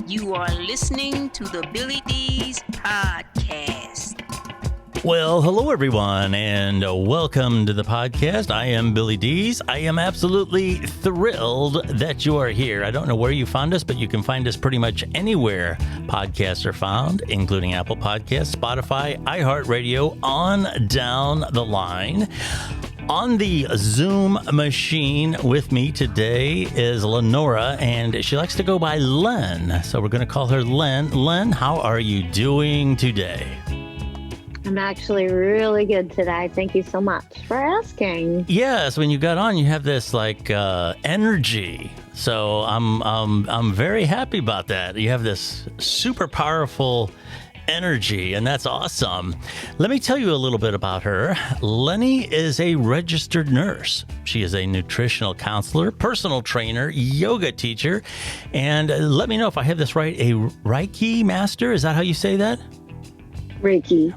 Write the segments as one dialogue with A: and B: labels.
A: You are listening to the Billy Dees Podcast.
B: Well, hello, everyone, and welcome to the podcast. I am Billy Dees. I am absolutely thrilled that you are here. I don't know where you found us, but you can find us pretty much anywhere podcasts are found, including Apple Podcasts, Spotify, iHeartRadio, on down the line. On the Zoom machine with me today is Lenora, and she likes to go by Len, so we're going to call her Len. Len, how are you doing today?
C: I'm actually really good today. Thank you so much for asking.
B: Yes, when you got on, you have this energy. So I'm very happy about that. You have this super powerful energy, and that's awesome. Let me tell you a little bit about her. Lenny is a registered nurse. She is a nutritional counselor, personal trainer, yoga teacher, and let me know if I have this right, a Reiki master. Is that how you say that?
C: Reiki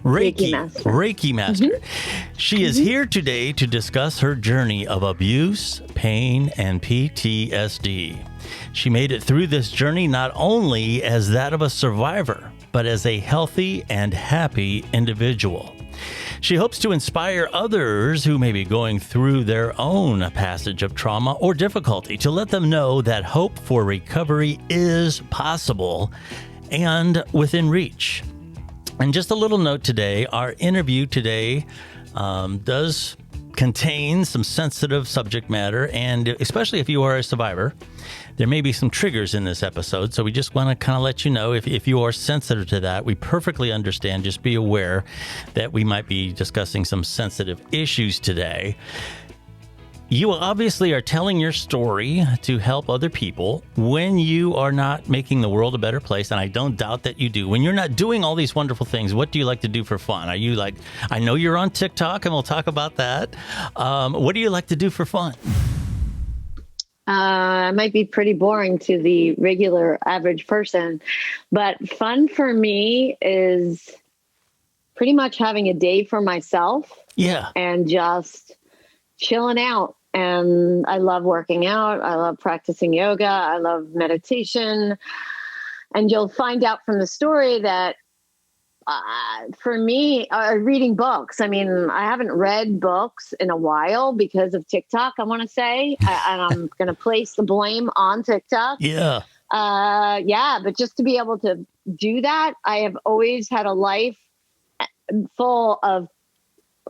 C: master.
B: Reiki master. Mm-hmm. She is here today to discuss her journey of abuse, pain, and PTSD. She made it through this journey not only as that of a survivor, but as a healthy and happy individual. She hopes to inspire others who may be going through their own passage of trauma or difficulty to let them know that hope for recovery is possible and within reach. And just a little note today, our interview today does contain some sensitive subject matter, and especially if you are a survivor, there may be some triggers in this episode. So we just want to kind of let you know if you are sensitive to that, we perfectly understand. Just be aware that we might be discussing some sensitive issues today. You obviously are telling your story to help other people when you are not making the world a better place, and I don't doubt that you do. When you're not doing all these wonderful things, what do you like to do for fun? Are you like, I know you're on TikTok, and we'll talk about that. What do you like to do for fun?
C: It might be pretty boring to the regular average person, but fun for me is pretty much having a day for myself.
B: Yeah.
C: And just chilling out. And I love working out. I love practicing yoga. I love meditation. And you'll find out from the story that for me, reading books. I mean, I haven't read books in a while because of TikTok, I want to say. And I'm going to place the blame on TikTok.
B: Yeah.
C: But just to be able to do that, I have always had a life full of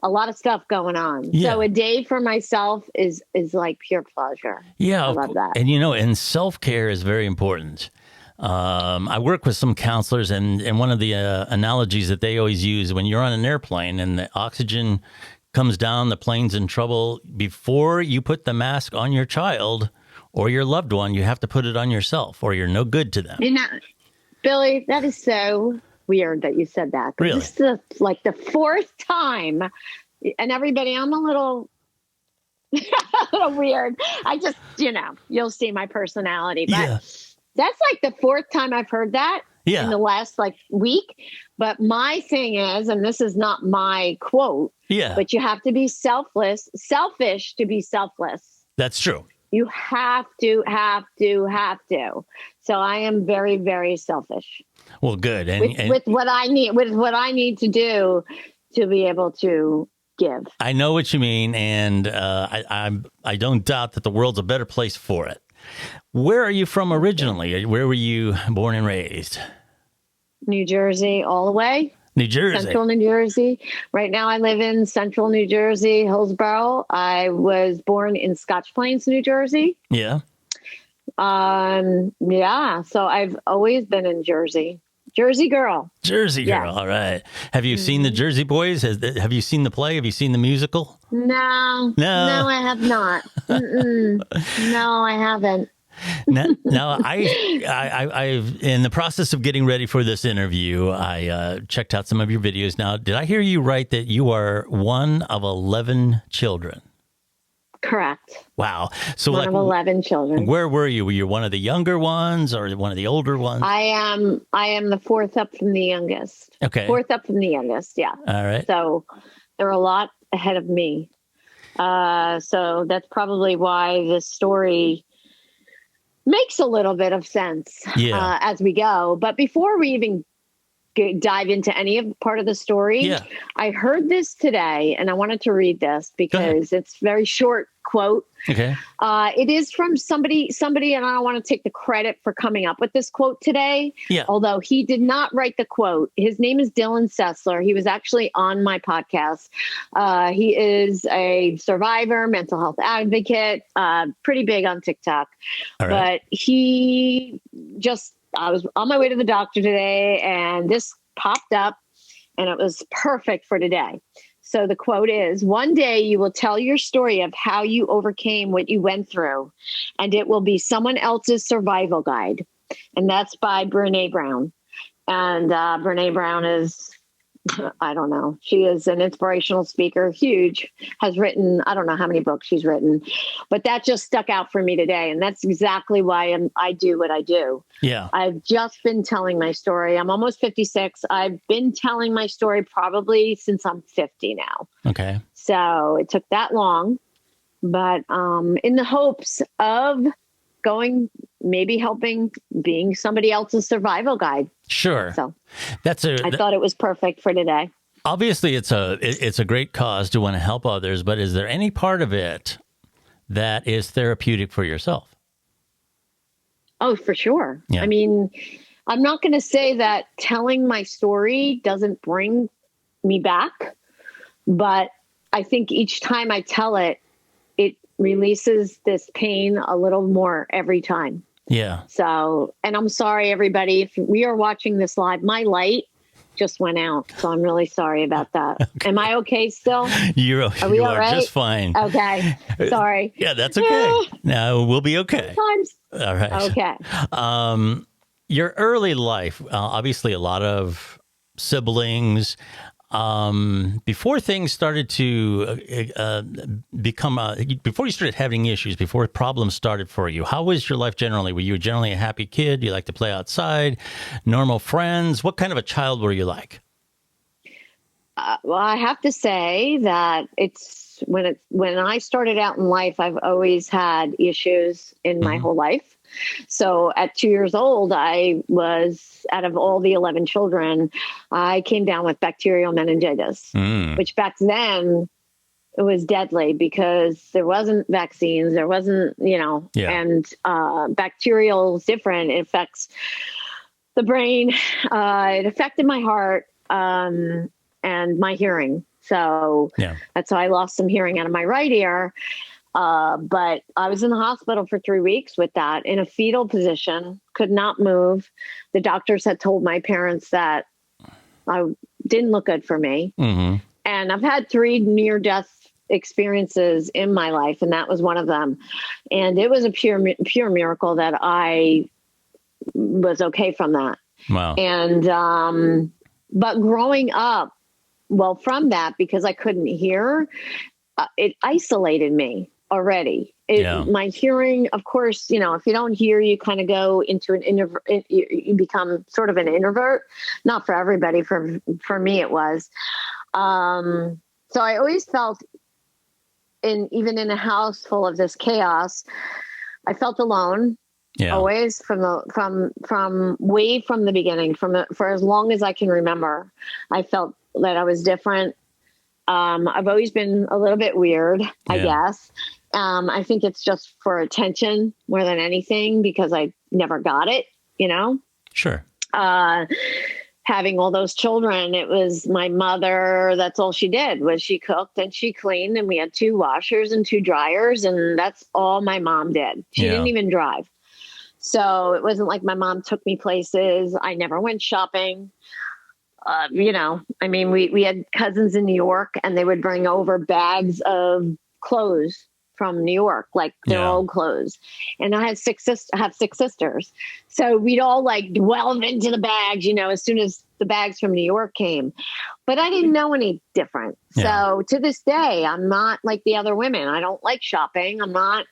C: a lot of stuff going on. Yeah. So a day for myself is like pure pleasure.
B: Yeah.
C: I love that.
B: And self-care is very important. I work with some counselors, and one of the analogies that they always use when you're on an airplane and the oxygen comes down, the plane's in trouble, before you put the mask on your child or your loved one, you have to put it on yourself or you're no good to them.
C: Billy, that is so weird that you said that.
B: Really?
C: This is the fourth time, and everybody, I'm a little weird. I just, you'll see my personality, but that's like the fourth time I've heard that in the last week. But my thing is, and this is not my quote, but you have to be selfish to be selfless.
B: That's true.
C: You have to. So I am very, very selfish.
B: Well, good.
C: With what I need to do to be able to give.
B: I know what you mean, and I don't doubt that the world's a better place for it. Where are you from originally? Where were you born and raised?
C: New Jersey, all the way.
B: New Jersey.
C: Central New Jersey. Right now I live in Central New Jersey, Hillsborough. I was born in Scotch Plains, New Jersey.
B: Yeah.
C: So I've always been in Jersey. Jersey girl.
B: Jersey girl. Yes. All right. Have you seen the Jersey Boys? Have you seen the play? Have you seen the musical?
C: No, I have not. No, I haven't.
B: Now, I've in the process of getting ready for this interview, I checked out some of your videos. Now, did I hear you right that you are one of 11 children?
C: Correct.
B: Wow. So
C: one of 11 children.
B: Where were you? Were you one of the younger ones or one of the older ones?
C: I am the fourth up from the youngest.
B: Okay.
C: Fourth up from the youngest. Yeah.
B: All right.
C: So there are a lot ahead of me. So that's probably why this story makes a little bit of sense as we go. But before we even dive into any of part of the story, I heard this today, and I wanted to read this because it's a very short quote.
B: Okay.
C: It is from somebody, and I don't want to take the credit for coming up with this quote today.
B: Yeah.
C: Although he did not write the quote. His name is Dylan Sessler. He was actually on my podcast. He is a survivor, mental health advocate, pretty big on TikTok.
B: All right.
C: But I was on my way to the doctor today, and this popped up, and it was perfect for today. So the quote is, "One day you will tell your story of how you overcame what you went through, and it will be someone else's survival guide." And that's by Brene Brown. And Brene Brown is, I don't know, she is an inspirational speaker, huge, has written, I don't know how many books she's written, but that just stuck out for me today. And that's exactly why I do what I do.
B: Yeah.
C: I've just been telling my story. I'm almost 56. I've been telling my story probably since I'm 50 now.
B: Okay.
C: So it took that long, but in the hopes of maybe helping, being somebody else's survival guide.
B: Sure.
C: So
B: I
C: thought it was perfect for today.
B: Obviously, it's a great cause to want to help others, but is there any part of it that is therapeutic for yourself?
C: Oh, for sure.
B: Yeah.
C: I mean, I'm not going to say that telling my story doesn't bring me back, but I think each time I tell it, it releases this pain a little more every time.
B: Yeah.
C: So, and I'm sorry, everybody, if we are watching this live, my light just went out. So I'm really sorry about that. Okay. Am I okay still?
B: You are
C: right?
B: just fine.
C: Okay. Sorry.
B: Yeah, that's okay. No, we'll be okay.
C: Sometimes.
B: All right.
C: Okay.
B: Your early life, obviously a lot of siblings. Before things started to before you started having issues, before problems started for you, how was your life generally? Were you generally a happy kid? You like to play outside? Normal friends? What kind of a child were you like?
C: Well, I have to say that when I started out in life, I've always had issues in my whole life. So at 2 years old, I was, out of all the 11 children, I came down with bacterial meningitis, which back then it was deadly because there wasn't vaccines, there wasn't, and bacterial is different. It affects the brain. It affected my heart and my hearing. So that's how I lost some hearing out of my right ear. But I was in the hospital for 3 weeks with that in a fetal position, could not move. The doctors had told my parents that I didn't look good for me. Mm-hmm. And I've had 3 near-death experiences in my life, and that was one of them. And it was a pure miracle that I was okay from that. Wow. And, but growing up, well, from that, because I couldn't hear, it isolated me already. My hearing, of course, if you don't hear, you kind of go into an introvert. You become sort of an introvert. Not for everybody. For me, it was. So I always felt, even in a house full of this chaos, I felt alone. Yeah. Always from way from the beginning, for as long as I can remember, I felt that I was different. I've always been a little bit weird, I guess. I think it's just for attention more than anything because I never got it, Sure. Having all those children, it was my mother. That's all she did was she cooked and she cleaned, and we had 2 washers and 2 dryers, and that's all my mom did. She didn't even drive. So it wasn't like my mom took me places. I never went shopping. We had cousins in New York, and they would bring over bags of clothes from New York, like their old clothes. And I had 6 sisters. So we'd all delve into the bags, as soon as the bags from New York came. But I didn't know any different. Yeah. So to this day, I'm not like the other women. I don't like shopping. I'm not,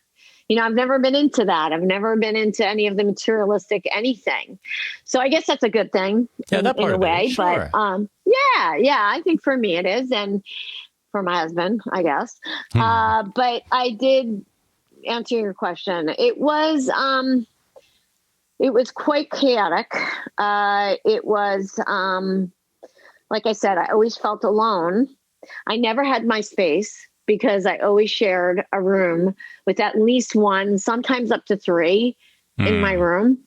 C: I've never been into that. I've never been into any of the materialistic anything. So I guess that's a good thing in a way. Sure. But I think for me it is. And for my husband, I guess. But I did answer your question. It was quite chaotic. It was, like I said, I always felt alone. I never had my space because I always shared a room with at least one, sometimes up to three in my room.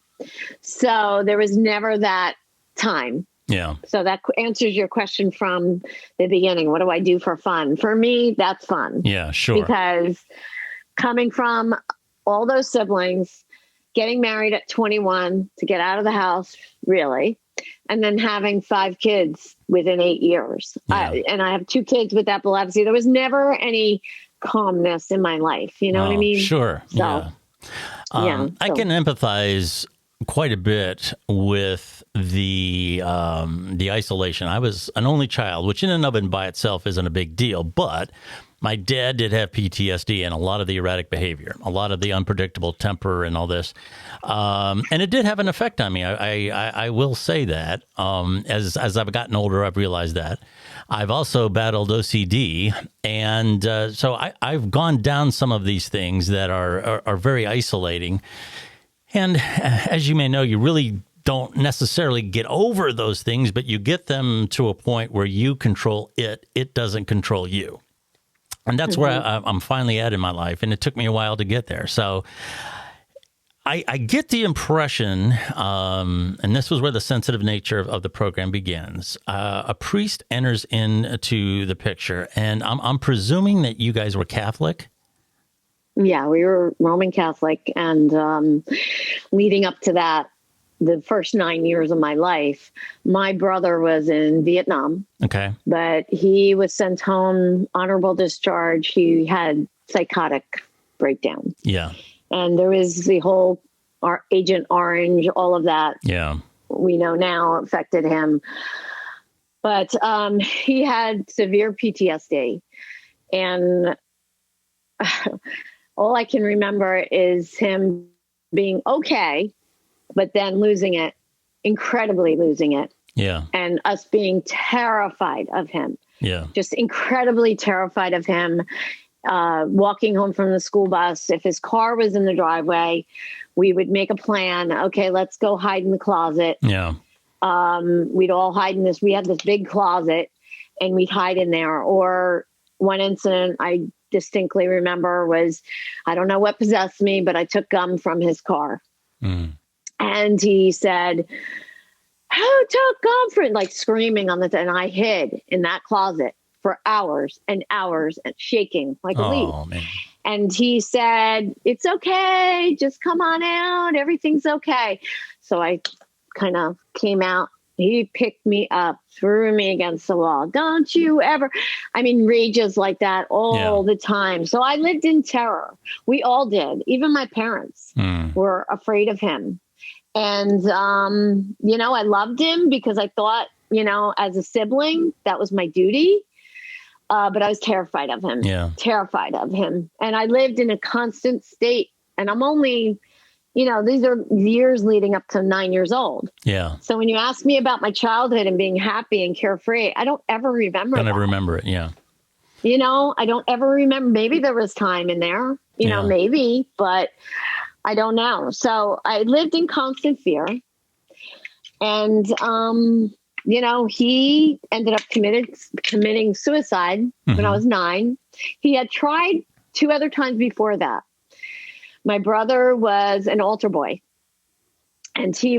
C: So there was never that time.
B: Yeah.
C: So that answers your question from the beginning. What do I do for fun? For me, that's fun.
B: Yeah, sure.
C: Because coming from all those siblings, getting married at 21 to get out of the house, really, and then having 5 kids within 8 years.
B: Yeah.
C: And I have 2 kids with epilepsy. There was never any calmness in my life. You know what I mean?
B: Sure.
C: So,
B: yeah. I can empathize quite a bit with the isolation. I was an only child, which in and of and by itself isn't a big deal, but my dad did have PTSD and a lot of the erratic behavior, a lot of the unpredictable temper and all this. And it did have an effect on me. I will say that. As I've gotten older, I've realized that. I've also battled OCD. And so I've gone down some of these things that are very isolating. And as you may know, you really don't necessarily get over those things, but you get them to a point where you control it. It doesn't control you. And that's where I'm finally at in my life. And it took me a while to get there. So I get the impression, and this was where the sensitive nature of the program begins. A priest enters into the picture. And I'm presuming that you guys were Catholic.
C: Yeah, we were Roman Catholic. And leading up to that, the first 9 years of my life, my brother was in Vietnam.
B: Okay.
C: But he was sent home, honorable discharge. He had psychotic breakdown.
B: Yeah.
C: And there was the whole Agent Orange, all of that.
B: Yeah.
C: We know now affected him. But he had severe PTSD. And all I can remember is him being okay, but then losing it, incredibly losing it.
B: Yeah.
C: And us being terrified of him.
B: Yeah.
C: Just incredibly terrified of him. Walking home from the school bus, if his car was in the driveway, we would make a plan. Okay, let's go hide in the closet.
B: Yeah.
C: We'd all hide in this. We had this big closet and we'd hide in there. Or one incident I distinctly remember was, I don't know what possessed me, but I took gum from his car.
B: Mm.
C: And he said, "Who took gum for it?" Like screaming on the, and I hid in that closet for hours and hours and shaking like a leaf.
B: Man.
C: And he said, "It's okay. Just come on out. Everything's okay." So I kind of came out. He picked me up, threw me against the wall. Don't you ever, I mean, rages like that all the time. So I lived in terror. We all did. Even my parents were afraid of him. And, I loved him because I thought, as a sibling, that was my duty. But I was terrified of him, terrified of him. And I lived in a constant state. And I'm only, these are years leading up to 9 years old.
B: Yeah.
C: So when you ask me about my childhood and being happy and carefree, I don't ever remember
B: I never remember it. Yeah.
C: I don't ever remember. Maybe there was time in there, maybe, but I don't know. So I lived in constant fear. And, he ended up committing suicide when I was 9. He had tried 2 other times before that. My brother was an altar boy, and he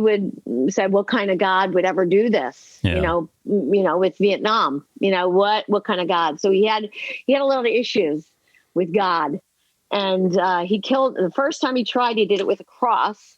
C: said, "What kind of God would ever do this?"
B: Yeah.
C: With Vietnam, what kind of God? So he had a lot of issues with God, and he killed the first time he tried. He did it with a cross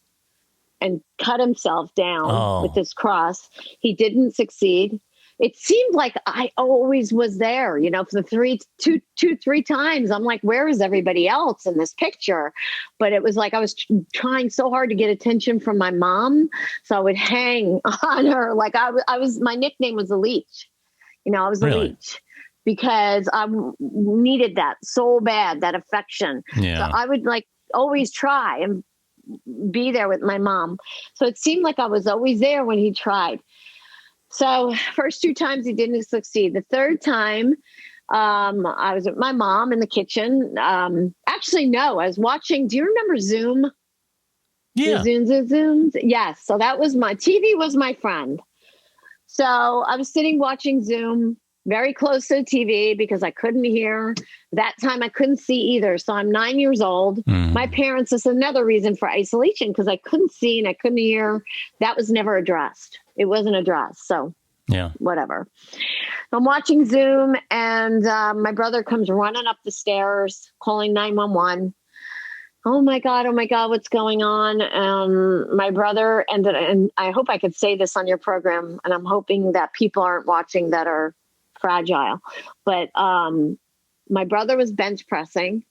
C: and cut himself down with this cross. He didn't succeed. It seemed like I always was there, for the 3 times. I'm like, where is everybody else in this picture? But it was like I was trying so hard to get attention from my mom. So I would hang on her. Like I was, my nickname was a leech. I was a leech because I needed that so bad, that affection.
B: Yeah.
C: So I would always try and be there with my mom. So it seemed like I was always there when he tried. So first 2 times he didn't succeed. The third time, I was with my mom in the kitchen. Actually, no, I was watching. Do you remember Zoom?
B: Yeah.
C: The Zooms. Yes. So that was my TV was my friend. So I was sitting watching Zoom very close to the TV because I couldn't hear. That time I couldn't see either. So I'm 9 years old. My parents, this is another reason for isolation because I couldn't see and I couldn't hear. That was never addressed. It wasn't addressed. So
B: yeah, whatever.
C: I'm watching Zoom and my brother comes running up the stairs calling 911. Oh my God, what's going on? My brother ended, and I hope I could say this on your program, and I'm hoping that people aren't watching that are fragile. But my brother was bench pressing,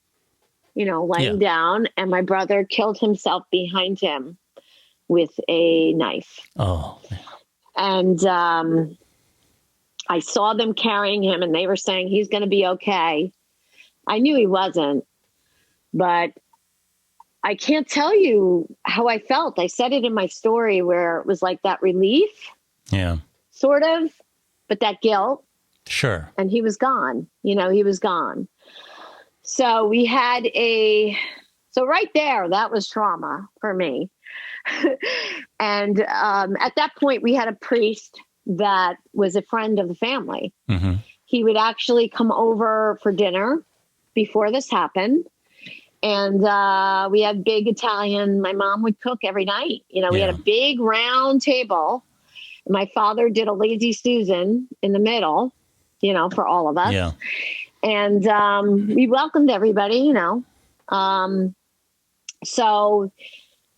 C: laying down, and my brother killed himself behind him with a knife.
B: Oh.
C: And I saw them carrying him, and they were saying he's going to be okay. I knew he wasn't, but I can't tell you how I felt. I said it in my story where it was like that relief. Yeah. Sort of, but that guilt.
B: Sure.
C: And he was gone. He was gone. So we had so right there, that was trauma for me. And at that point, we had a priest that was a friend of the family. Mm-hmm. He would actually come over for dinner before this happened. And we had big Italian. My mom would cook every night. We had a big round table. My father did a lazy Susan in the middle, for all of us. Yeah. And we welcomed everybody, So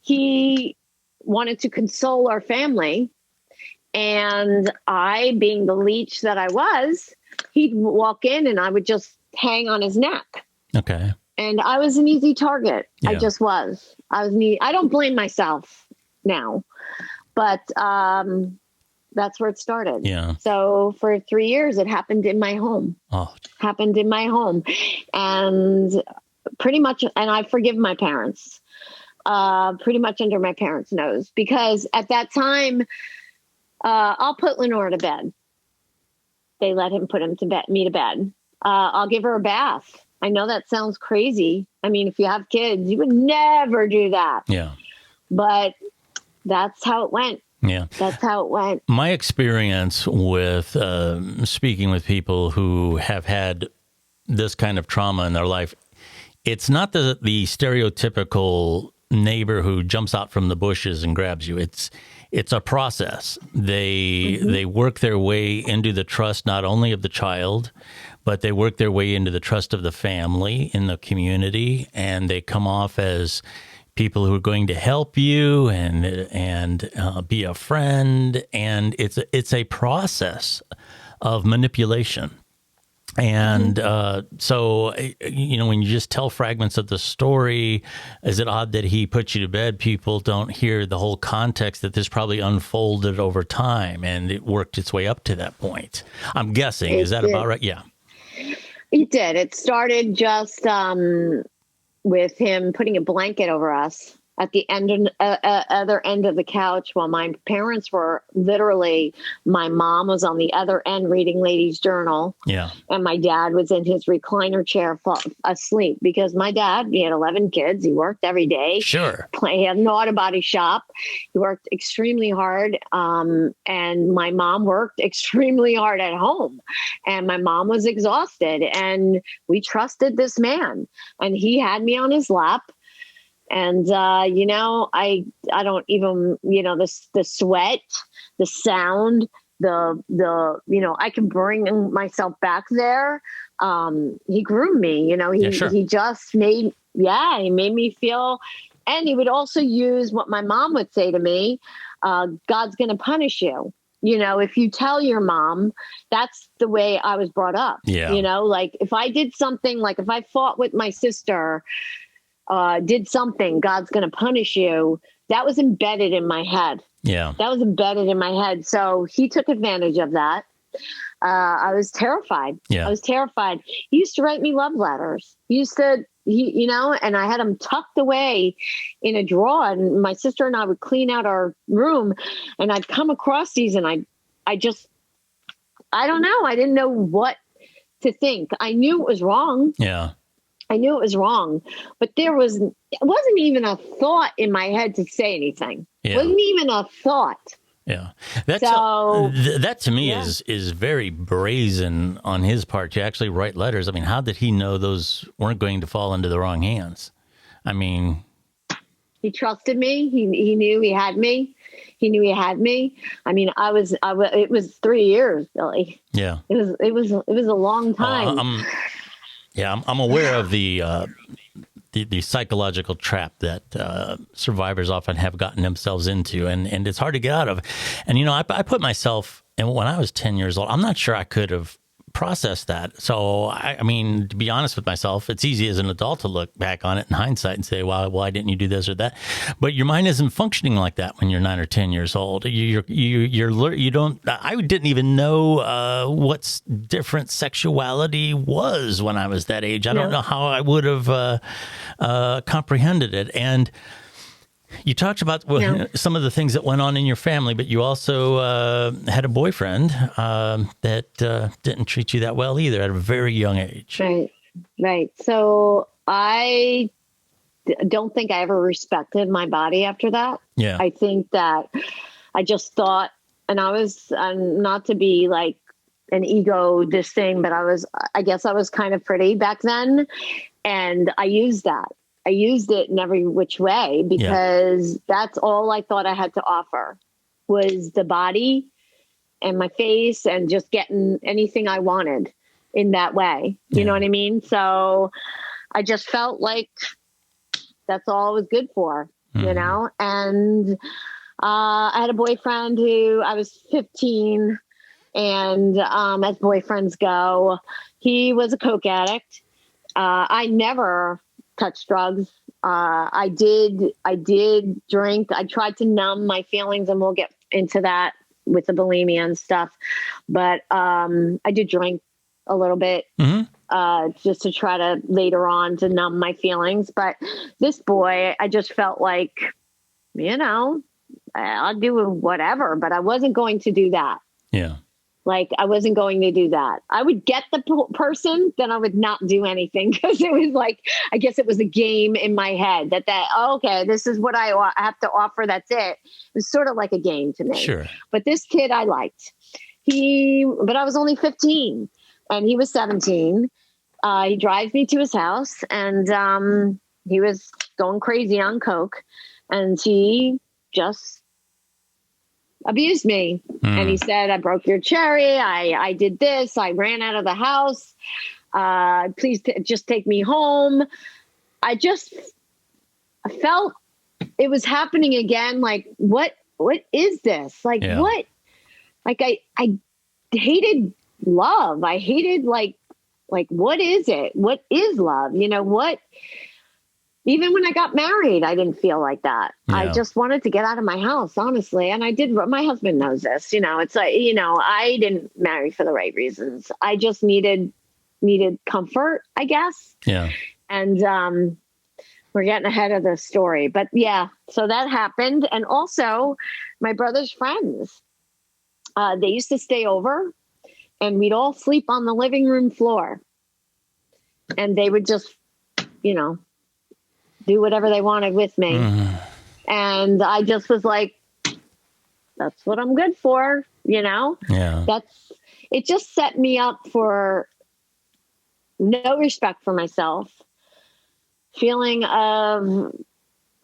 C: he wanted to console our family. And I, being the leech that I was, he'd walk in and I would just hang on his neck.
B: Okay.
C: And I was an easy target. Yeah. I just was. I don't blame myself now, but that's where it started. Yeah. So for 3 years, it happened in my home. And pretty much, and I forgive my parents, pretty much under my parents' nose, because at that time, I'll put Lenora to bed. They let him put me to bed. I'll give her a bath. I know that sounds crazy. I mean, if you have kids, you would never do that. Yeah. But that's how it went. Yeah. That's how it went.
B: My experience with speaking with people who have had this kind of trauma in their life, it's not the stereotypical neighbor who jumps out from the bushes and grabs you. It's a process. They work their way into the trust not only of the child, but they work their way into the trust of the family in the community, and they come off as people who are going to help you and be a friend. And it's a process of manipulation. And so, when you just tell fragments of the story, is it odd that he put you to bed? People don't hear the whole context that this probably unfolded over time and it worked its way up to that point. I'm guessing. Is that about right? Yeah.
C: It did. It started just with him putting a blanket over us at the other end of the couch while my parents were literally, my mom was on the other end reading Lady's Journal. Yeah. And my dad was in his recliner chair asleep because my dad, he had 11 kids. He worked every day. Sure. He had an auto body shop. He worked extremely hard. And my mom worked extremely hard at home. And my mom was exhausted. And we trusted this man. And he had me on his lap. And, I don't even, the sweat, the sound, I can bring myself back there. He groomed me, he just made me feel, and he would also use what my mom would say to me, God's going to punish you. If you tell your mom, that's the way I was brought up. Yeah. Like if I did something, like if I fought with my sister, did something, God's going to punish you. That was embedded in my head. Yeah. That was embedded in my head. So he took advantage of that. I was terrified. Yeah. I was terrified. He used to write me love letters. And I had them tucked away in a drawer, and my sister and I would clean out our room, and I'd come across these, and I don't know. I didn't know what to think. I knew it was wrong.
B: Yeah.
C: I knew it was wrong, but it wasn't even a thought in my head to say anything.
B: Yeah.
C: It wasn't even a thought.
B: Yeah. That's
C: So,
B: that to me is very brazen on his part to actually write letters. I mean, how did he know those weren't going to fall into the wrong hands? I mean,
C: he trusted me. He knew he had me. He knew he had me. I mean, it was 3 years, Billy.
B: Yeah.
C: It was a long time.
B: I'm aware of the psychological trap that survivors often have gotten themselves into, and it's hard to get out of. And, I put myself, and when I was 10 years old, I'm not sure I could have processed that. So, I mean, to be honest with myself, it's easy as an adult to look back on it in hindsight and say, well, why didn't you do this or that? But your mind isn't functioning like that when you're 9 or 10 years old. You don't, I didn't even know what different sexuality was when I was that age. I don't know how I would have comprehended it. And you talked about some of the things that went on in your family, but you also had a boyfriend that didn't treat you that well either at a very young age.
C: Right. So I don't think I ever respected my body after that.
B: Yeah.
C: I think that I just thought, and I was not to be like an ego, this thing, but I guess I was kind of pretty back then. And I used that. I used it in every which way because that's all I thought I had to offer was the body and my face and just getting anything I wanted in that way. You know what I mean? So I just felt like that's all I was good for, and I had a boyfriend who I was 15 and as boyfriends go, he was a coke addict. I never touched drugs. I did drink. I tried to numb my feelings, and we'll get into that with the bulimia and stuff. But I did drink a little bit just to try to later on to numb my feelings. But this boy, I just felt like, I'll do whatever, but I wasn't going to do that.
B: Yeah.
C: Like, I wasn't going to do that. I would get the person, then I would not do anything because it was like, I guess it was a game in my head okay, this is what I have to offer. That's it. It was sort of like a game to me.
B: Sure.
C: But this kid I liked. But I was only 15 and he was 17. He drives me to his house and he was going crazy on coke and he just abused me. And he said, I broke your cherry. I did this. I ran out of the house. Please just take me home. I felt it was happening again. Like, what is this? Like, what? Like, I hated love. I hated like, what is it? What is love? What? Even when I got married, I didn't feel like that. Yeah. I just wanted to get out of my house, honestly. And I did. My husband knows this. It's like, I didn't marry for the right reasons. I just needed comfort, I guess.
B: Yeah.
C: And we're getting ahead of the story. But yeah, so that happened. And also my brother's friends, they used to stay over and we'd all sleep on the living room floor. And they would just, do whatever they wanted with me. And I just was like, that's what I'm good for, Yeah. It just set me up for no respect for myself, feeling of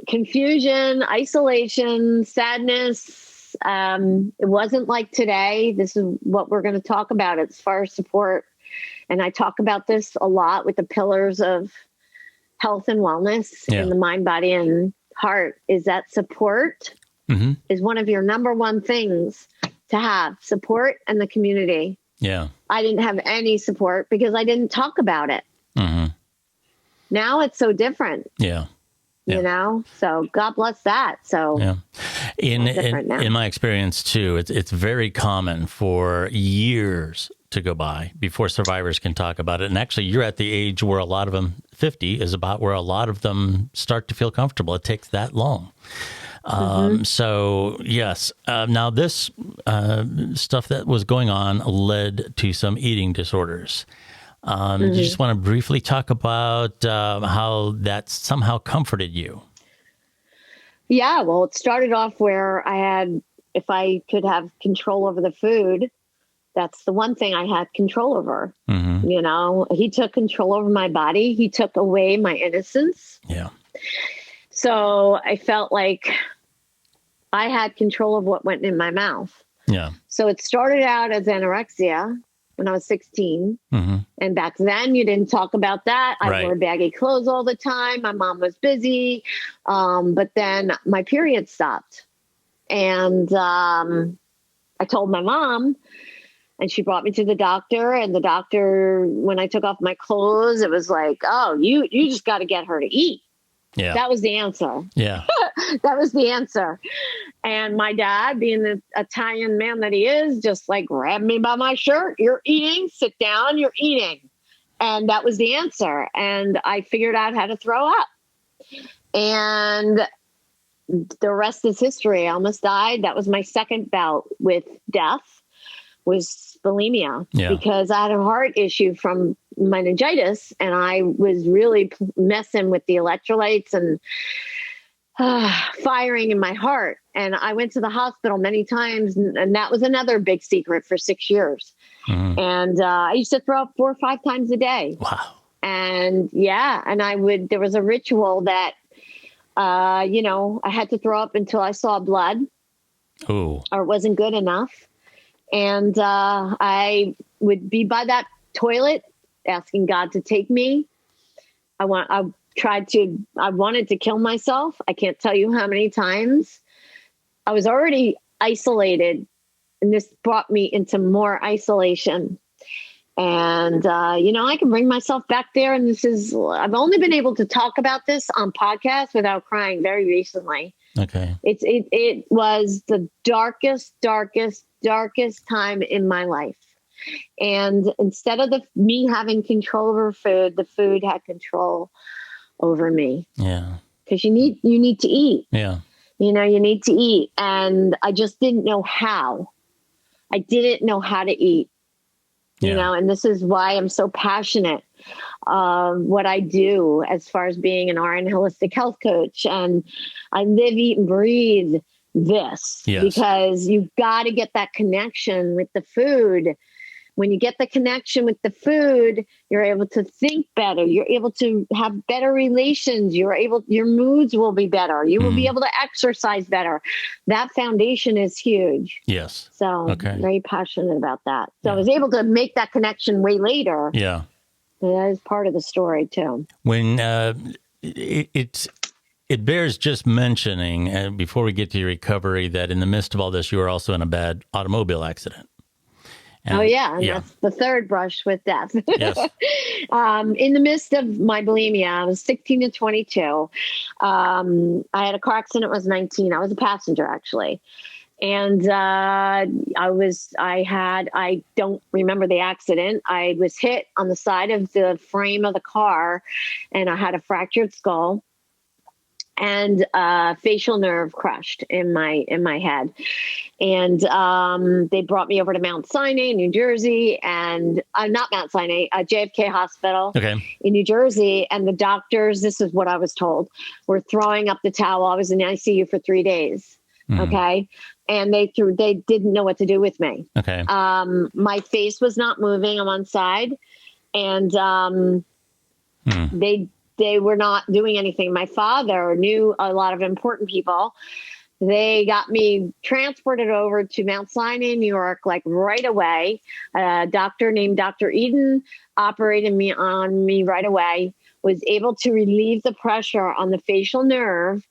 C: confusion, isolation, sadness. It wasn't like today. This is what we're going to talk about as far as support. And I talk about this a lot with the pillars of health and wellness in the mind, body, and heart. Is that support is one of your number one things to have, support and the community.
B: Yeah. I
C: didn't have any support because I didn't talk about it. Now it's so different.
B: Yeah.
C: So God bless that. So
B: in my experience too, it's very common for years to go by before survivors can talk about it. And actually you're at the age where a lot of them, 50 is about where a lot of them start to feel comfortable. It takes that long. So yes, now this stuff that was going on led to some eating disorders. You just want to briefly talk about how that somehow comforted you.
C: Yeah, well, it started off where if I could have control over the food, that's the one thing I had control over.
B: Mm-hmm.
C: You know, he took control over my body. He took away my innocence.
B: Yeah.
C: So I felt like I had control of what went in my mouth.
B: Yeah.
C: So it started out as anorexia when I was 16.
B: Mm-hmm.
C: And back then you didn't talk about that. I
B: Right.
C: wore baggy clothes all the time. My mom was busy. But then my period stopped. And I told my mom, and she brought me to the doctor. And the doctor, when I took off my clothes, it was like, oh, you just got to get her to eat.
B: Yeah.
C: That was the answer.
B: Yeah.
C: That was the answer. And my dad, being the Italian man that he is, just like grabbed me by my shirt. You're eating, sit down, you're eating. And that was the answer. And I figured out how to throw up. And the rest is history. I almost died. That was my second bout with death, was bulimia, because I had a heart issue from meningitis, and I was really messing with the electrolytes and firing in my heart. And I went to the hospital many times, and that was another big secret for 6 years. Mm-hmm. And I used to throw up 4 or 5 times a day.
B: Wow.
C: And there was a ritual that, I had to throw up until I saw blood.
B: Ooh. Or
C: it wasn't good enough. And I would be by that toilet asking God to take me. I wanted to kill myself. I can't tell you how many times. I was already isolated, and this brought me into more isolation. And, I can bring myself back there. And I've only been able to talk about this on podcasts without crying very recently.
B: Okay.
C: It was the darkest time in my life. And instead of me having control over food, the food had control over me.
B: Yeah.
C: Because you need to eat.
B: Yeah.
C: You need to eat. And I just didn't know how. I didn't know how to eat. And this is why I'm so passionate what I do as far as being an RN holistic health coach. And I live, eat, and breathe this, because you've got to get that connection with the food. When you get the connection with the food, you're able to think better. You're able to have better relations. Your moods will be better. You will be able to exercise better. That foundation is huge.
B: Yes.
C: So very passionate about that. So I was able to make that connection way later.
B: Yeah.
C: That is part of the story too.
B: When it bears just mentioning, before we get to your recovery, that in the midst of all this, you were also in a bad automobile accident.
C: And that's the third brush with death.
B: Yes.
C: In the midst of my bulimia, I was 16 to 22. I had a car accident when I was 19. I was a passenger, actually. And I don't remember the accident. I was hit on the side of the frame of the car, and I had a fractured skull and facial nerve crushed in my head. And they brought me over to Mount Sinai, New Jersey, and not Mount Sinai, JFK Hospital in New Jersey. And the doctors, this is what I was told, were throwing up the towel. I was in the ICU for 3 days. Okay. And they didn't know what to do with me.
B: Okay.
C: My face was not moving on one side, and they were not doing anything. My father knew a lot of important people. They got me transported over to Mount Sinai, New York, like right away. A doctor named Dr. Eden operated on me right away, was able to relieve the pressure on the facial nerve.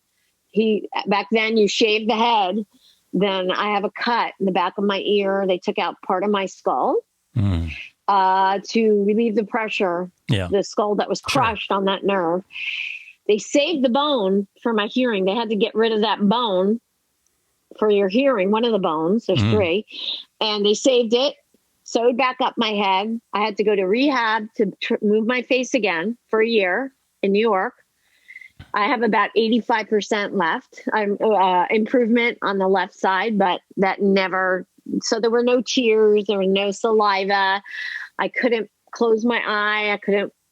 C: Back then you shaved the head. Then I have a cut in the back of my ear. They took out part of my skull. To relieve the pressure, the skull that was crushed on that nerve. They saved the bone for my hearing. They had to get rid of that bone for your hearing, one of the bones. There's 3. And they saved it, sewed back up my head. I had to go to rehab to move my face again for a year in New York. I have about 85% left. Improvement on the left side, but that never... So there were no tears, there was no saliva. I couldn't close my eye.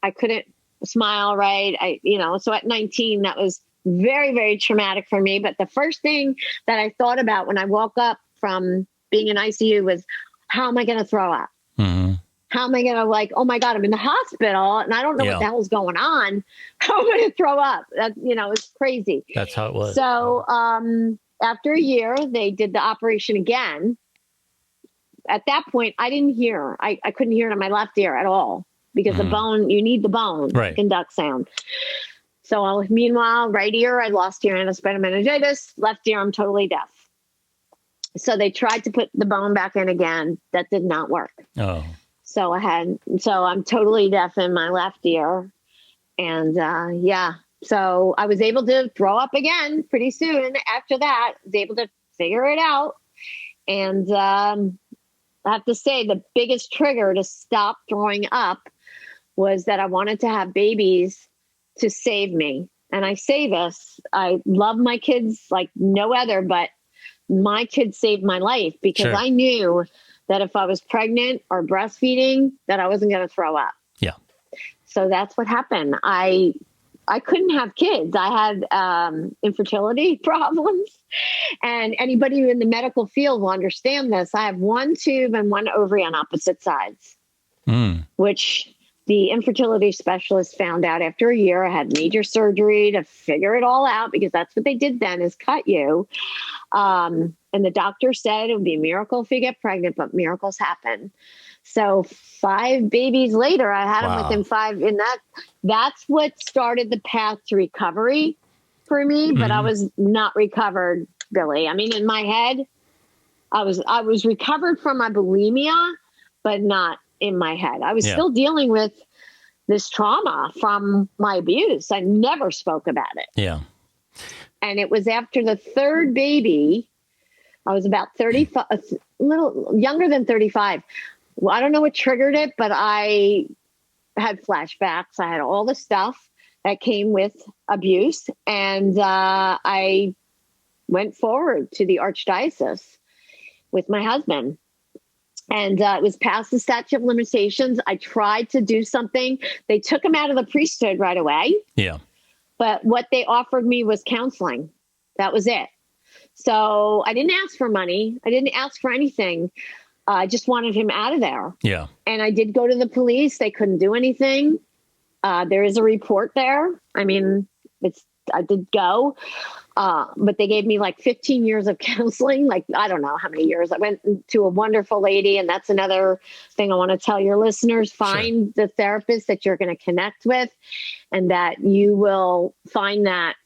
C: I couldn't smile right. So at 19, that was very, very traumatic for me. But the first thing that I thought about when I woke up from being in ICU was, how am I going to throw up?
B: Mm-hmm.
C: How am I going to oh my God, I'm in the hospital and I don't know what the hell's going on. How am I going to throw up? That, it's crazy.
B: That's how it was.
C: So after a year, they did the operation again. At that point, I didn't hear. I couldn't hear it in my left ear at all because the bone, you need the bone to conduct sound. So meanwhile, right ear, I lost hearing and spinal meningitis. Left ear, I'm totally deaf. So they tried to put the bone back in again. That did not work.
B: Oh.
C: So I'm totally deaf in my left ear. And so I was able to throw up again pretty soon after that. I was able to figure it out. And I have to say the biggest trigger to stop throwing up was that I wanted to have babies to save me. And I say this, I love my kids like no other, but my kids saved my life because I knew that if I was pregnant or breastfeeding, that I wasn't going to throw up.
B: Yeah.
C: So that's what happened. I couldn't have kids. I had infertility problems. And anybody in the medical field will understand this. I have one tube and one ovary on opposite sides, which the infertility specialist found out after a year. I had major surgery to figure it all out because that's what they did then, is cut you. And the doctor said it would be a miracle if you get pregnant, but miracles happen. So 5 babies later, I had them within 5. And that's what started the path to recovery for me. But I was not recovered, Billy. I mean, in my head, I was recovered from my bulimia, but not in my head. I was still dealing with this trauma from my abuse. I never spoke about it.
B: Yeah.
C: And it was after the 3rd baby, I was about 35, a little younger than 35. Well, I don't know what triggered it, but I had flashbacks. I had all the stuff that came with abuse. And I went forward to the archdiocese with my husband. And it was past the statute of limitations. I tried to do something. They took him out of the priesthood right away.
B: Yeah.
C: But what they offered me was counseling. That was it. So I didn't ask for money. I didn't ask for anything. I just wanted him out of there.
B: Yeah.
C: And I did go to the police. They couldn't do anything. There is a report there. I mean, I did go, but they gave me like 15 years of counseling. Like, I don't know how many years. I went to a wonderful lady. And that's another thing I want to tell your listeners. Find the therapist that you're going to connect with and that you will find that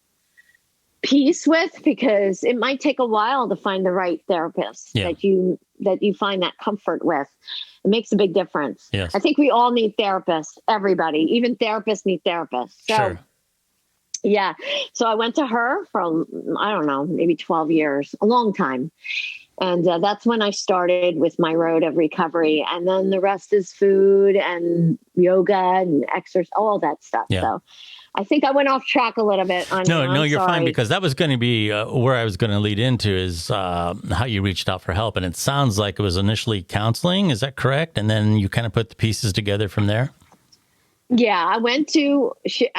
C: peace with, because it might take a while to find the right therapist that you find that comfort with. It makes a big difference.
B: Yes.
C: I think we all need therapists, everybody, even therapists need therapists. So, yeah. So I went to her for, I don't know, maybe 12 years, a long time. And that's when I started with my road of recovery. And then the rest is food and yoga and exercise, all that stuff.
B: Yeah.
C: So I think I went off track a little bit.
B: No, you're fine, because that was going to be where I was going to lead into is how you reached out for help. And it sounds like it was initially counseling. Is that correct? And then you kind of put the pieces together from there?
C: Yeah, I went to, she's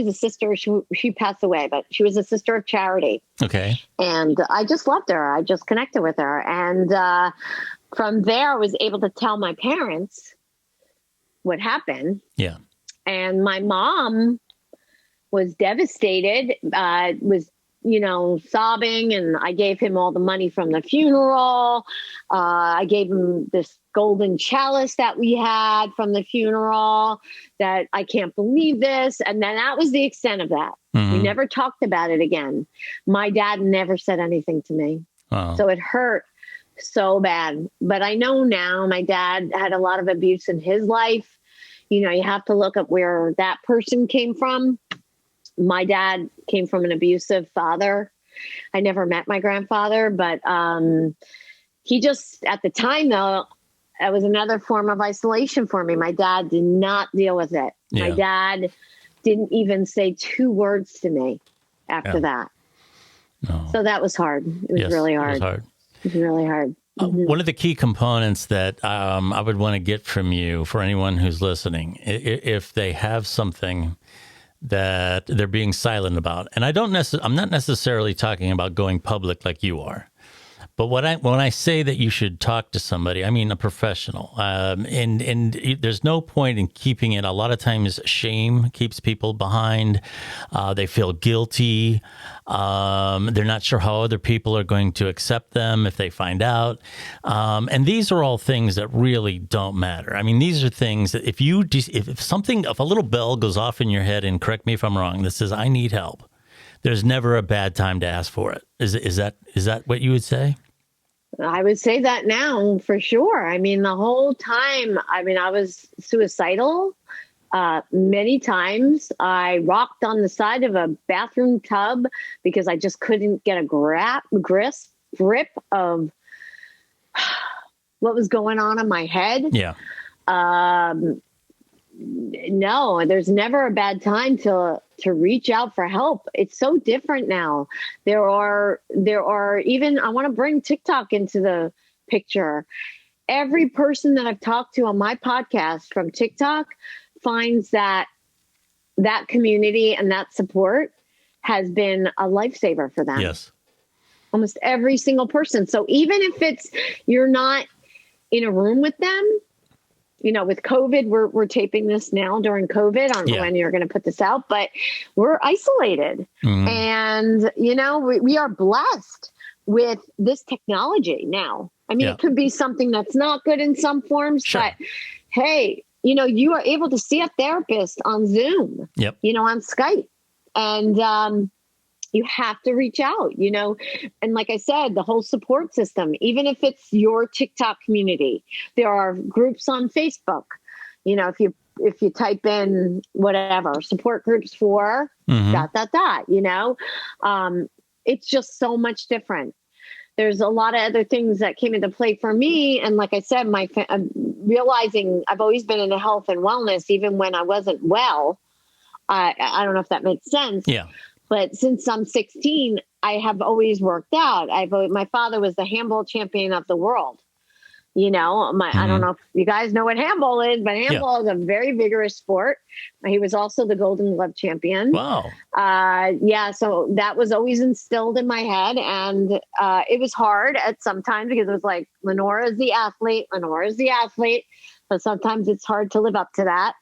C: a sister. She passed away, but she was a sister of charity.
B: Okay.
C: And I just loved her. I just connected with her. And from there, I was able to tell my parents what happened.
B: Yeah.
C: And my mom was devastated, was, sobbing. And I gave him all the money from the funeral. I gave him this golden chalice that we had from the funeral, that I can't believe this. And then that was the extent of that. Mm-hmm. We never talked about it again. My dad never said anything to me. Oh. So it hurt so bad. But I know now my dad had a lot of abuse in his life. You have to look at where that person came from. My dad came from an abusive father. I never met my grandfather, but he just, at the time though, it was another form of isolation for me. My dad did not deal with it. Yeah. My dad didn't even say 2 words to me after that. No. So that was hard. It was really hard. It was really hard.
B: One of the key components that I would want to get from you for anyone who's listening, if they have something that they're being silent about, and I'm not necessarily talking about going public like you are, but when I say that you should talk to somebody, I mean a professional. And there's no point in keeping it. A lot of times, shame keeps people behind. They feel guilty. They're not sure how other people are going to accept them if they find out. And these are all things that really don't matter. I mean, these are things that if a little bell goes off in your head, and correct me if I'm wrong, that says I need help, there's never a bad time to ask for it. Is that what you would say?
C: I would say that now for sure. I mean, the whole time, I was suicidal. Many times I rocked on the side of a bathroom tub because I just couldn't get a grip of what was going on in my head.
B: Yeah.
C: No, there's never a bad time to reach out for help. It's so different now. There are even, I want to bring TikTok into the picture. Every person that I've talked to on my podcast from TikTok finds that community and that support has been a lifesaver for them.
B: Yes.
C: Almost every single person. So even if you're not in a room with them, with COVID, we're taping this now during COVID. I don't know when you're going to put this out, but we're isolated. Mm-hmm. And, we are blessed with this technology now. I mean, It could be something that's not good in some forms, but hey, you are able to see a therapist on Zoom, on Skype, and you have to reach out, and like I said, the whole support system, even if it's your TikTok community, there are groups on Facebook, if you type in whatever support groups for it's just so much different. There's a lot of other things that came into play for me. And like I said, I'm realizing I've always been into health and wellness, even when I wasn't well. I don't know if that makes sense. Yeah. But since I'm 16, I have always worked out. My father was the handball champion of the world. I don't know if you guys know what handball is, but handball is a very vigorous sport. He was also the Golden Glove champion. Wow. So that was always instilled in my head. And it was hard at some times because it was like, Lenora is the athlete. But sometimes it's hard to live up to that.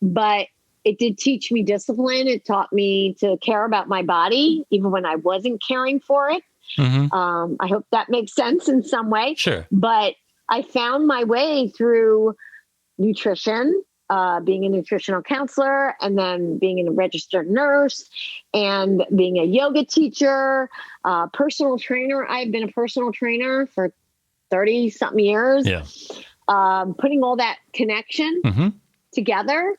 C: But it did teach me discipline. It taught me to care about my body, even when I wasn't caring for it. Mm-hmm. I hope that makes sense in some way. Sure. But I found my way through nutrition, being a nutritional counselor, and then being a registered nurse, and being a yoga teacher, personal trainer. I've been a personal trainer for 30-something years. Yeah. Putting all that connection together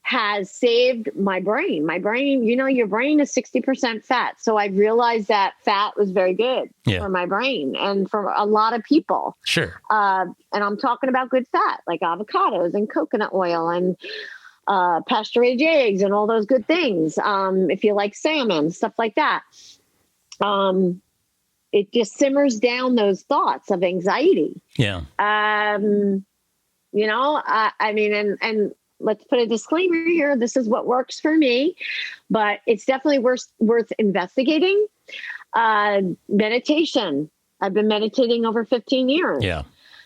C: has saved my brain. My brain, your brain is 60% fat. So I realized that fat was very good for my brain and for a lot of people. Sure. And I'm talking about good fat, like avocados and coconut oil and pasture-raised eggs and all those good things. If you like salmon, stuff like that. It just simmers down those thoughts of anxiety. Yeah. And let's put a disclaimer here. This is what works for me, but it's definitely worth investigating. Meditation. I've been meditating over 15 years. Yeah.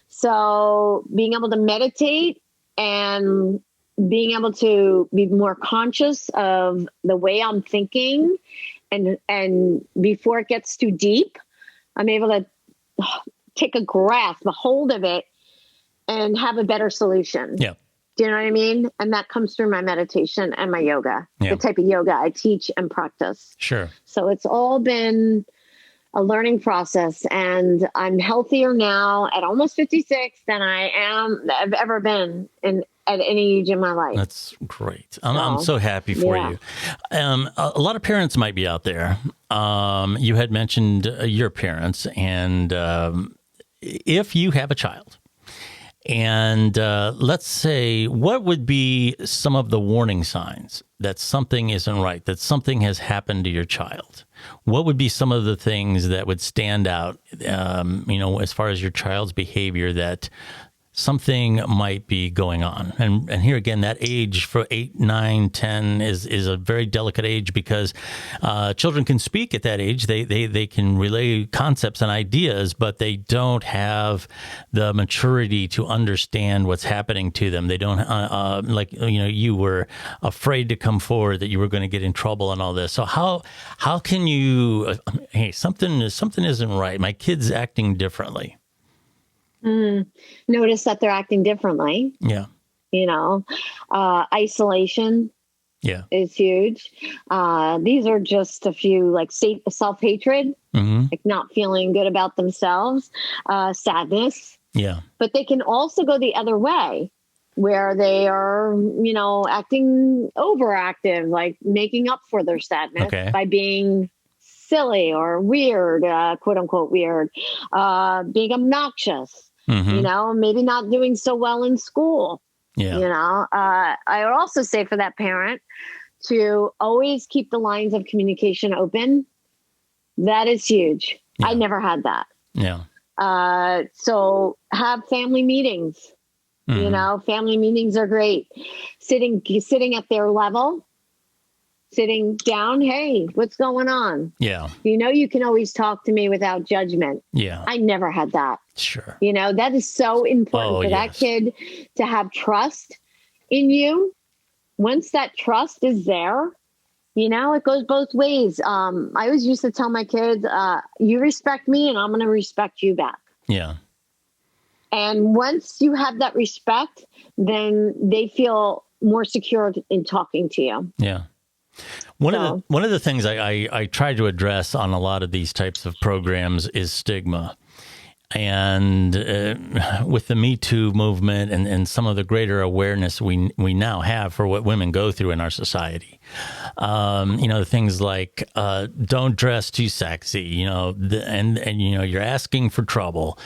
C: So being able to meditate and being able to be more conscious of the way I'm thinking and before it gets too deep, I'm able to take a hold of it and have a better solution. Yeah. Do you know what I mean? And that comes through my meditation and my yoga, the type of yoga I teach and practice. Sure. So it's all been a learning process, and I'm healthier now at almost 56 than I've ever been at any age in my life. That's great. I'm so happy for you. A lot of parents might be out there. You had mentioned your parents, and if you have a child
B: And let's say, what would be some of the warning signs that something isn't right, that something has happened to your child? What would be some of the things that would stand out, as far as your child's behavior, that something might be going on? And here again, that age for 8, 9, 10 is a very delicate age, because children can speak at that age. They can relay concepts and ideas, but they don't have the maturity to understand what's happening to them. They don't, you were afraid to come forward, that you were going to get in trouble and all this. So how can you, hey, something isn't right. My kid's acting differently.
C: Notice that they're acting differently.
B: Yeah.
C: Isolation is huge. These are just a few, like self-hatred, like not feeling good about themselves, sadness.
B: Yeah.
C: But they can also go the other way, where they are, acting overactive, like making up for their sadness by being silly or weird, quote unquote weird, being obnoxious. Maybe not doing so well in school. Yeah. I would also say for that parent to always keep the lines of communication open. That is huge. Yeah. I never had that.
B: Yeah.
C: So have family meetings. Family meetings are great. Sitting at their level, sitting down. Hey, what's going on?
B: Yeah.
C: You can always talk to me without judgment.
B: Yeah.
C: I never had that.
B: Sure.
C: That is so important for that kid to have trust in you. Once that trust is there, it goes both ways. I always used to tell my kids, you respect me and I'm going to respect you back.
B: Yeah.
C: And once you have that respect, then they feel more secure in talking to you.
B: Yeah. One of the things I try to address on a lot of these types of programs is stigma. And with the Me Too movement and some of the greater awareness we now have for what women go through in our society, things like don't dress too sexy, and you're asking for trouble.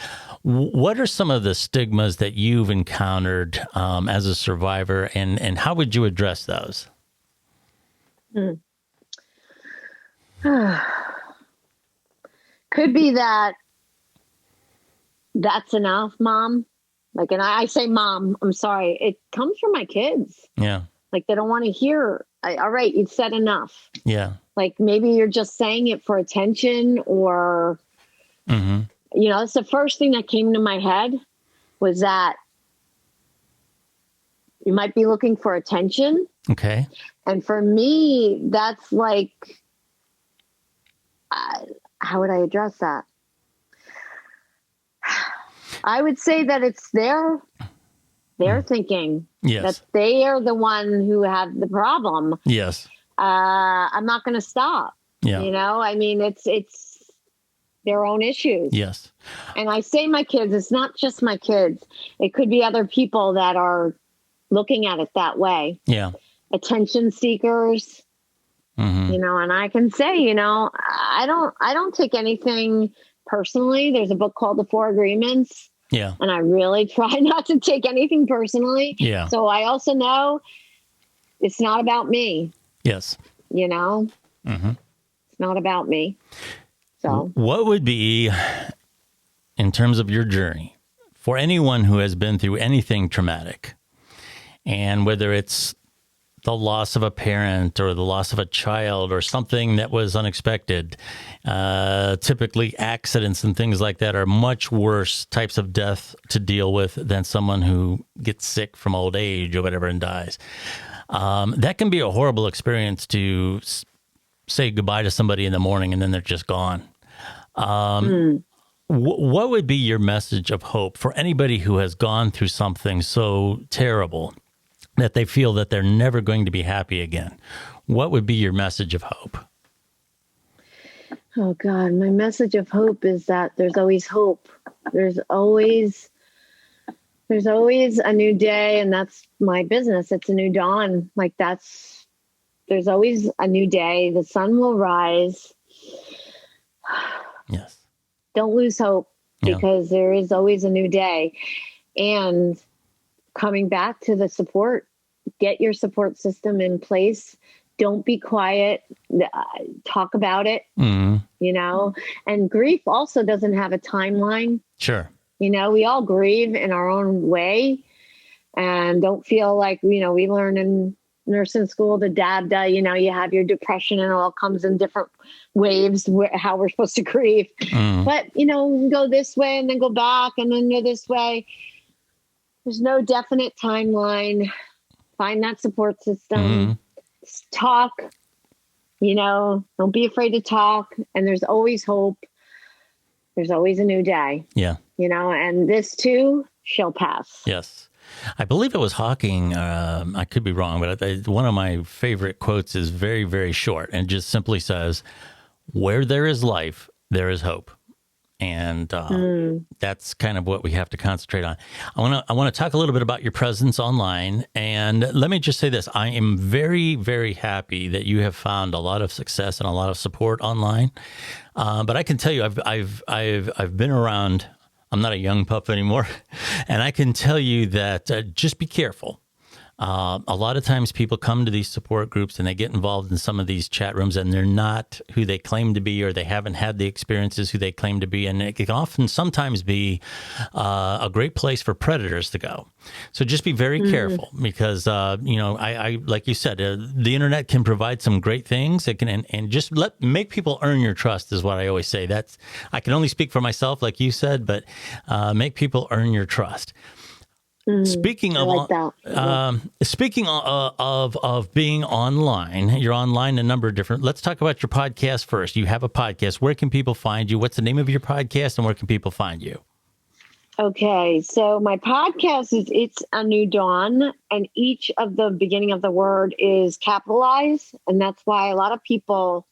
B: What are some of the stigmas that you've encountered as a survivor, and how would you address those?
C: Could be that's enough, mom. Like, and I say, mom, I'm sorry. It comes from my kids.
B: Yeah. Like,
C: they don't want to hear, all right, you've said enough.
B: Yeah.
C: Like, maybe you're just saying it for attention, or, it's the first thing that came to my head was that you might be looking for attention.
B: Okay.
C: And for me, that's like, how would I address that? I would say that it's their thinking.
B: Yes.
C: That they are the one who have the problem.
B: Yes.
C: I'm not going to stop.
B: Yeah.
C: It's their own issues.
B: Yes.
C: And I say my kids, it's not just my kids. It could be other people that are looking at it that way.
B: Yeah.
C: Attention seekers. And I can say, I don't take anything personally. There's a book called The 4 Agreements.
B: Yeah. And
C: I really try not to take anything personally.
B: Yeah.
C: So I also know it's not about me.
B: Yes.
C: It's not about me. So
B: what would be, in terms of your journey, for anyone who has been through anything traumatic, and whether it's the loss of a parent or the loss of a child or something that was unexpected, typically accidents and things like that are much worse types of death to deal with than someone who gets sick from old age or whatever and dies. That can be a horrible experience to say goodbye to somebody in the morning and then they're just gone. What would be your message of hope for anybody who has gone through something so terrible that they feel that they're never going to be happy again? What would be your message of hope?
C: Oh God, my message of hope is that there's always hope. There's always a new day, and that's my business. It's a new dawn. There's always a new day. The sun will rise.
B: Yes.
C: Don't lose hope, because there is always a new day. And coming back to the support, get your support system in place. Don't be quiet. Talk about it, you know, and grief also doesn't have a timeline.
B: Sure.
C: You know, we all grieve in our own way, and don't feel like, you know, we learn in nursing school, the DABDA, you know, you have your depression and it all comes in different waves, how we're supposed to grieve. But, you know, we can go this way and then go back and then go this way. There's no definite timeline. Find that support system. Talk, you know, don't be afraid to talk. And there's always hope. There's always a new day.
B: Yeah.
C: You know, and this too shall pass.
B: Yes. I believe it was Hawking. I could be wrong, but one of my favorite quotes is very, very short and just simply says, "Where there is life, there is hope." And that's kind of what we have to concentrate on. I want to talk a little bit about your presence online. And let me just say this. I am very, very happy that you have found a lot of success and a lot of support online. But I can tell you, I've been around. I'm not a young pup anymore. And I can tell you that just be careful. A lot of times people come to these support groups and they get involved in some of these chat rooms and they're not who they claim to be, or they haven't had the experiences who they claim to be. And it can often sometimes be a great place for predators to go. So just be very careful because, you know, I like you said, the internet can provide some great things. It can, and just make people earn your trust is what I always say. I can only speak for myself, like you said, but make people earn your trust. Speaking of being online, you're online a number of different. Let's talk about your podcast first. You have a podcast. Where can people find you? What's the name of your podcast, and where can people find you?
C: Okay, so my podcast is It's a New Dawn, and each of the beginning of the word is capitalized, and that's why a lot of people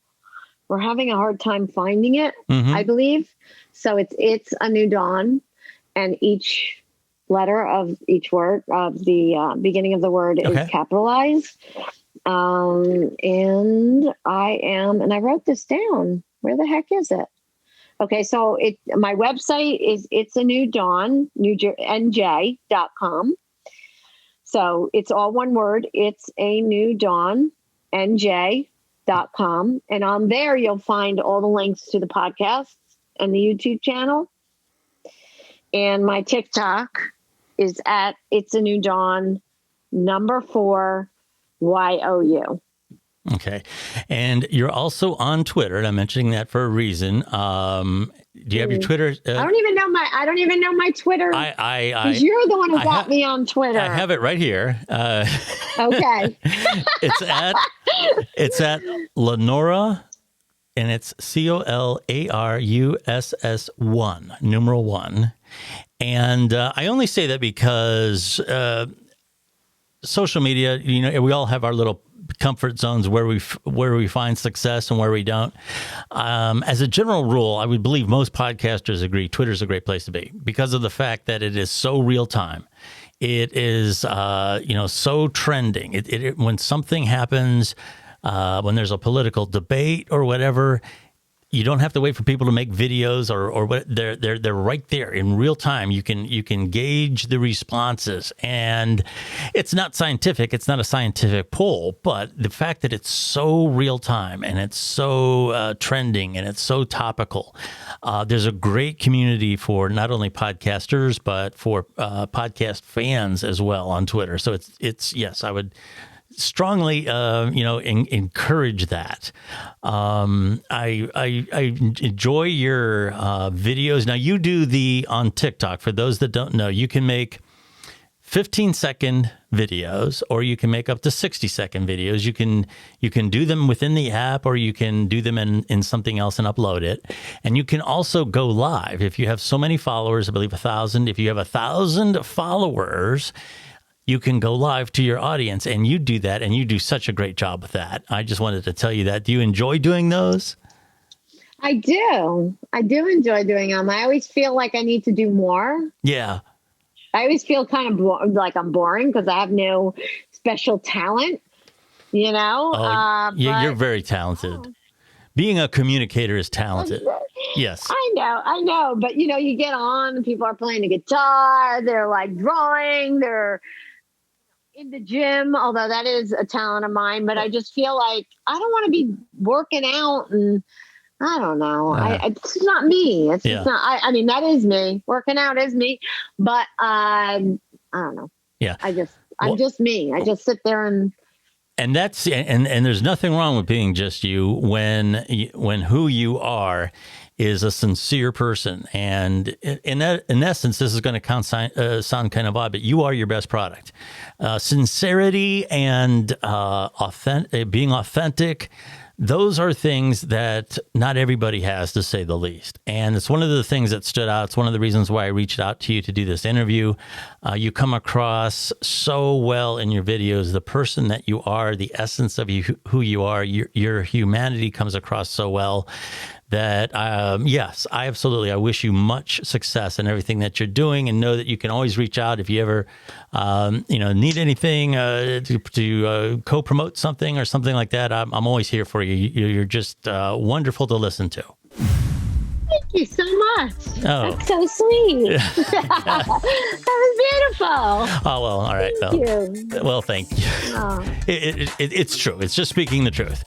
C: were having a hard time finding it. I believe so. It's a New Dawn, and each letter of each word of the beginning of the word is capitalized. And I wrote this down. Where the heck is it? Okay. So my website is It's a New Dawn, NJ.com. So it's all one word. It's a New Dawn, NJ.com. And on there, you'll find all the links to the podcast and the YouTube channel. And my TikTok is at It's a New Dawn, 4 YOU.
B: Okay. And you're also on Twitter, and I'm mentioning that for a reason. Do you have your Twitter?
C: I don't even know my Twitter. Because you're the one who got me on Twitter.
B: I have it right here.
C: Okay.
B: It's at Lenora, and it's COLARUSS 1, numeral 1. And I only say that because social media, you know, we all have our little comfort zones where we find success and where we don't. As a general rule, I would believe most podcasters agree Twitter's a great place to be because of the fact that it is so real time. It is, so trending. When something happens, when there's a political debate or whatever, you don't have to wait for people to make videos or what. They're right there in real time. You can gauge the responses, and it's not scientific. It's not a scientific poll, but the fact that it's so real time and it's so trending and it's so topical. There's a great community for not only podcasters but for podcast fans as well on Twitter. So it's yes, I would strongly, encourage that. I enjoy your videos. Now you do on TikTok. For those that don't know, you can make 15-second videos, or you can make up to 60-second videos. You can do them within the app, or you can do them in something else and upload it. And you can also go live if you have so many followers. I believe 1,000. If you have 1,000 followers, you can go live to your audience, and you do that, and you do such a great job with that. I just wanted to tell you that. Do you enjoy doing those?
C: I do. I do enjoy doing them. I always feel like I need to do more.
B: Yeah.
C: I always feel kind of like I'm boring because I have no special talent, you know?
B: You're very talented. Being a communicator is talented. Yes.
C: I know. But, you get on and people are playing the guitar. They're like drawing. They're in the gym, although that is a talent of mine. But I just feel like I don't want to be working out and I don't know. It's not me. It's just not. I mean, that is me. Working out is me. But I don't know.
B: Yeah.
C: I'm just me. I just sit there and
B: that's and there's nothing wrong with being just you when who you are is a sincere person. And in essence, this is going to sound kind of odd, but you are your best product. Sincerity and being authentic. Those are things that not everybody has, to say the least. And it's one of the things that stood out. It's one of the reasons why I reached out to you to do this interview. You come across so well in your videos, the person that you are, the essence of you, who you are, your humanity comes across so well that, yes, I wish you much success in everything that you're doing, and know that you can always reach out if you ever, need anything to co-promote something or something like that. I'm always here for you. You're just wonderful to listen to.
C: Thank you so much.
B: Oh.
C: That's so sweet. That was beautiful.
B: Oh, well, all right.
C: Thank you.
B: Well, thank you.
C: Oh.
B: It's true. It's just speaking the truth.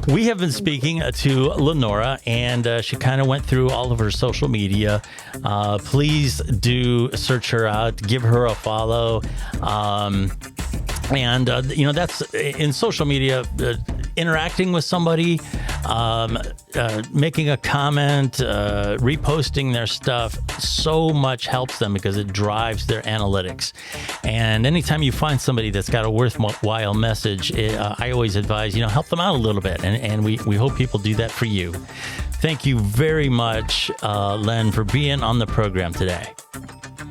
B: We have been speaking to Lenora, and she kind of went through all of her social media. Please do search her out. Give her a follow. And that's in social media, interacting with somebody, making a comment, reposting their stuff, so much helps them because it drives their analytics. And anytime you find somebody that's got a worthwhile message, I always advise, help them out a little bit. And we hope people do that for you. Thank you very much, Len, for being on the program today.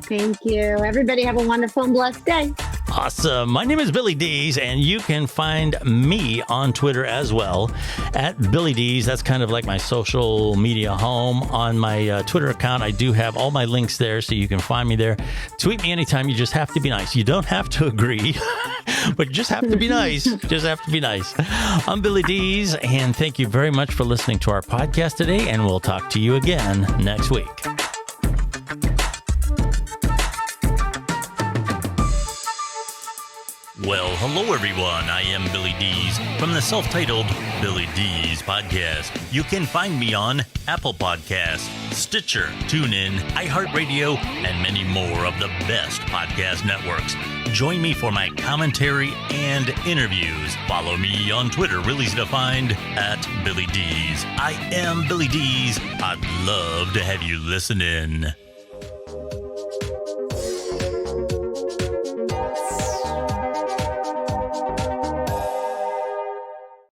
C: Thank you. Everybody have a wonderful and blessed day.
B: Awesome. My name is Billy Dees, and you can find me on Twitter as well at Billy Dees. That's kind of like my social media home. On my Twitter account, I do have all my links there, so you can find me there. Tweet me anytime. You just have to be nice. You don't have to agree, but you just have to be nice. Just have to be nice. I'm Billy Dees, and thank you very much for listening to our podcast today, and we'll talk to you again next week. Well, hello everyone. I am Billy Dees from the self-titled Billy Dees Podcast. You can find me on Apple Podcasts, Stitcher, TuneIn, iHeartRadio, and many more of the best podcast networks. Join me for my commentary and interviews. Follow me on Twitter, real easy to find, at Billy Dees. I am Billy Dees. I'd love to have you listen in.